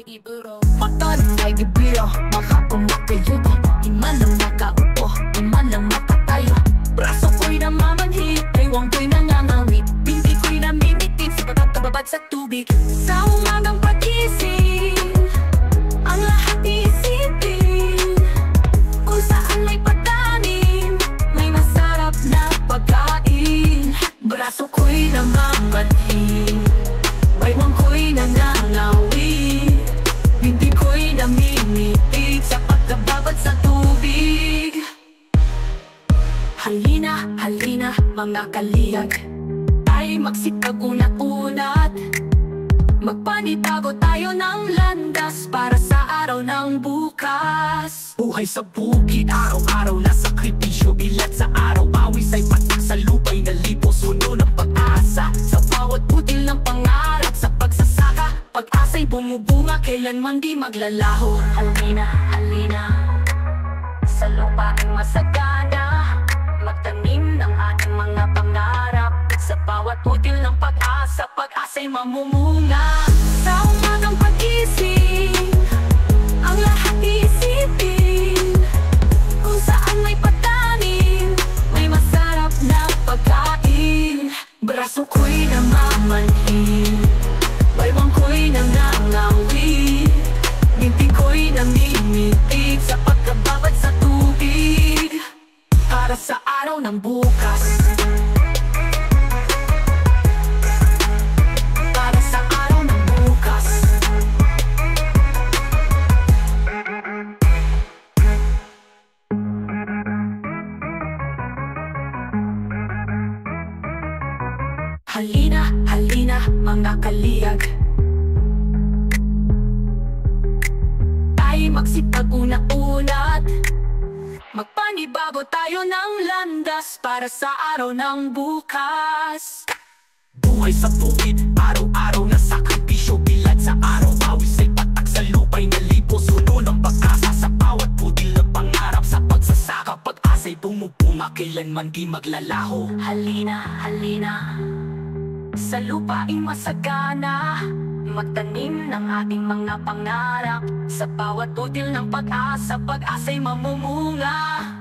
iburo Matarik ay ibiro, makapumakayuto Di man lang makaupo, di man lang makatayo Braso ko'y namamanhid, ewan ko'y nangangawit Binti ko'y namimitid sa pagkakababad sa tubig Sa umagang pagising, ang lahat iisipin Kung saan may patanim, may masarap na pagkain Braso ko'y namamanhid, ewan ko'y nangangawit Binti ko'y namimitid sa pagkababad sa tubig Halina, halina, mga kaliyag Ay magsipag-unat-unat Magpanitago tayo ng landas Para sa araw ng bukas Buhay sa bukid, araw-araw na sakripisyo Bilat sa araw, pawis ay patak sa lupa'y nalipo Suno ng pag-asa Sa bawat putil ng pangarap Sa pagsasaka, pag-asa'y bumubunga Kailanman di maglalaho Halina, halina Sa lupaing masagana Magtanim ng ating mga pangarap Sa bawat putil ng pag-asa Pag-asa'y mamumunga Sa umagang pag-ising Ang lahat iisipin Kung saan may patanim May masarap na pagkain Braso ko'y namamanhid Baywang ko'y nangangawit Binti ko'y namimitig Sa pagkababad sa tubig Para sa araw ng bukas Para sa araw ng bukas Halina, halina, mga kaliyag Tayo magsipag-unat-unat Magpanibago tayo ng landas Para sa araw ng bukas Buhay sa bukid, araw-araw na sakripisyo Bilad sa araw, pawis ay patak sa lupa'y nalipo Suno ng pag-asa sa bawat putil ng pangarap Sa pagsasaka, pag-asa'y bumubunga Kailanman di maglalaho Halina, halina Sa lupaing masagana Magtanim ng ating mga pangarap Sa bawat putil ng pag-asa Pag-asa'y mamumunga